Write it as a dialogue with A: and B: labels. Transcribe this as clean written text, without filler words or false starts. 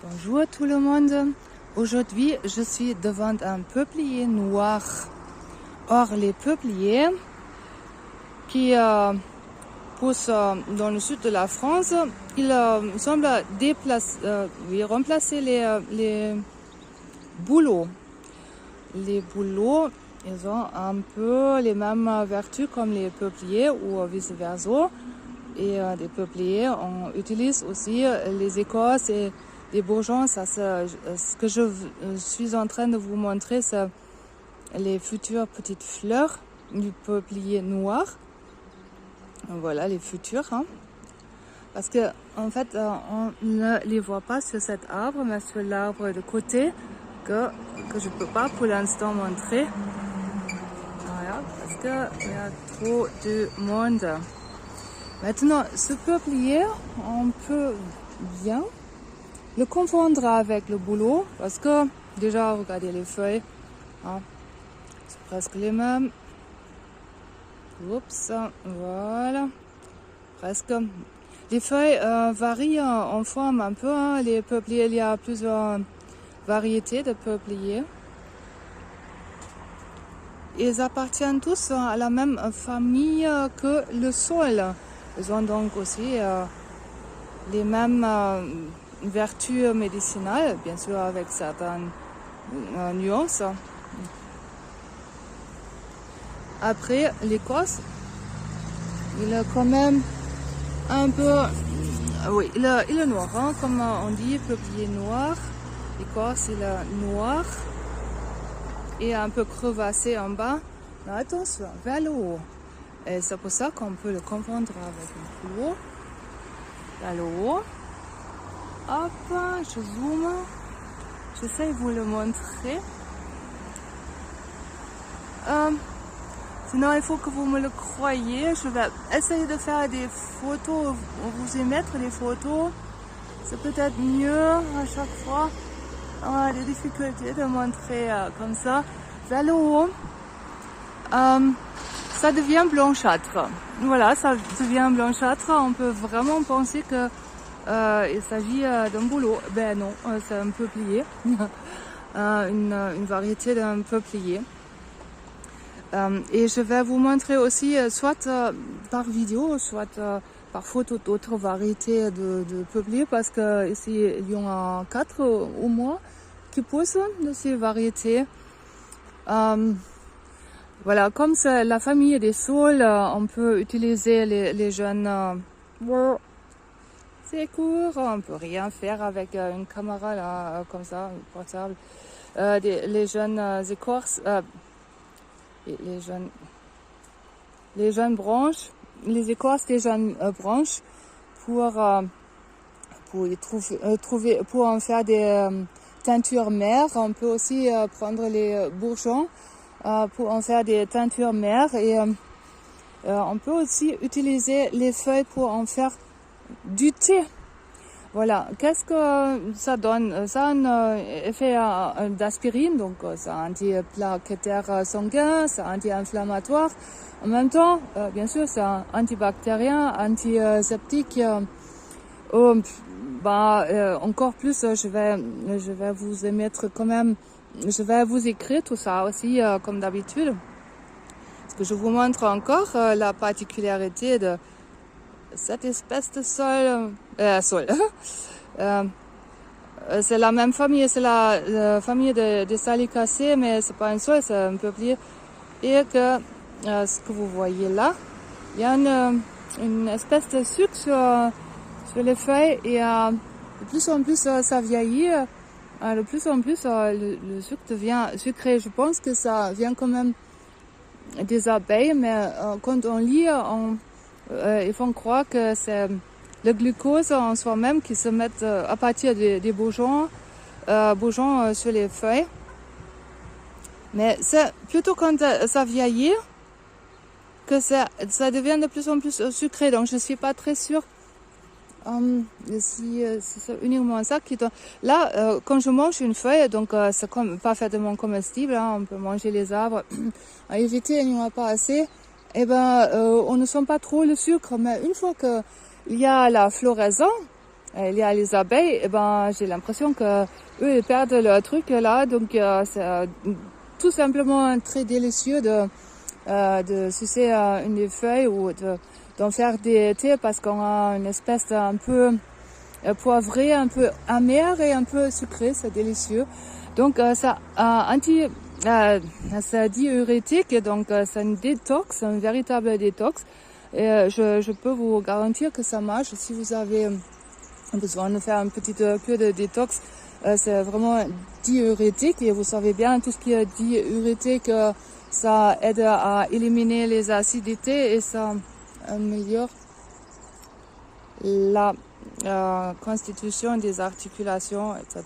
A: Bonjour tout le monde. Aujourd'hui, je suis devant un peuplier noir. Or, les peupliers qui poussent dans le sud de la France, ils semblent remplacer les bouleaux. Les bouleaux, ils ont un peu les mêmes vertus comme les peupliers ou vice-versa. Et des peupliers, on utilise aussi les écorces et les bourgeons. Ce que je suis en train de vous montrer, c'est les futures petites fleurs du peuplier noir. Voilà les futures. Parce que en fait, on ne les voit pas sur cet arbre, mais sur l'arbre de côté que je ne peux pas pour l'instant montrer. Voilà, parce qu'il y a trop de monde. Maintenant, ce peuplier, on peut bien le confondre avec le bouleau, parce que déjà, regardez les feuilles, c'est presque les mêmes. Oups, voilà, presque. Les feuilles varient en forme un peu. Les peupliers, il y a plusieurs variétés de peupliers. Ils appartiennent tous à la même famille que le saule. Ils ont donc aussi les mêmes vertus médicinales, bien sûr avec certaines nuances. Après, l'écorce, il est quand même un peu... Oui, il est noir, comme on dit, peuplier noir. L'écorce, il est noir et un peu crevassé en bas. Mais attention, vers le haut. Et c'est pour ça qu'on peut le confondre avec le bouleau. Vers le haut. Hop, je zoome. J'essaie de vous le montrer. Sinon, il faut que vous me le croyiez. Je vais essayer de faire des photos, vous émettre des photos. C'est peut-être mieux à chaque fois. On a des difficultés de montrer comme ça. Vers le haut. Ça devient blanchâtre. Voilà, ça devient blanchâtre. On peut vraiment penser que il s'agit d'un bouleau. Ben non, c'est un peuplier. une variété d'un peuplier. Et je vais vous montrer aussi, soit par vidéo, soit par photo d'autres variétés de peupliers, parce que ici il y en a 4 au moins qui poussent de ces variétés. Voilà, comme c'est la famille des saules, on peut utiliser les jeunes. C'est court, on peut rien faire avec une caméra là, comme ça, portable. Les jeunes écorces, les jeunes branches, les écorces des jeunes branches pour en faire des teintures mères. On peut aussi prendre les bourgeons pour en faire des teintures mères, et on peut aussi utiliser les feuilles pour en faire du thé. Voilà, qu'est-ce que ça donne? Ça a un effet d'aspirine, donc c'est antiplaquettaire sanguin, c'est anti-inflammatoire. En même temps, bien sûr, c'est antibactérien, antiseptique. Encore plus, je vais vous émettre quand même. Je vais vous écrire tout ça aussi, comme d'habitude. Parce que je vous montre encore la particularité de cette espèce de saule. C'est la même famille, c'est la famille des salicacées, mais c'est pas un saule, c'est un peuplier. Et que ce que vous voyez là, il y a une espèce de sucre sur les feuilles, et de plus en plus ça vieillit. De plus en plus, le sucre devient sucré. Je pense que ça vient quand même des abeilles, mais quand on lit, ils font croire que c'est le glucose en soi-même qui se met à partir des bourgeons sur les feuilles. Mais c'est plutôt quand ça vieillit que ça devient de plus en plus sucré. Donc je suis pas très sûre. Si c'est uniquement ça qui doit... Là, quand je mange une feuille, donc c'est parfaitement comestible, on peut manger les arbres. À éviter, il n'y en a pas assez. Et on ne sent pas trop le sucre, mais une fois que il y a la floraison, il y a les abeilles, et ben j'ai l'impression que eux ils perdent leur truc là, donc c'est tout simplement très délicieux de sucer une des feuilles ou d'en faire des thés parce qu'on a une espèce un peu poivré, un peu amer et un peu sucré, c'est délicieux. Donc c'est diurétique, donc c'est un détox, un véritable détox. Et je peux vous garantir que ça marche si vous avez besoin de faire une petite cure de détox. C'est vraiment diurétique et vous savez bien tout ce qui est diurétique, ça aide à éliminer les acidités et ça améliore la constitution des articulations, etc.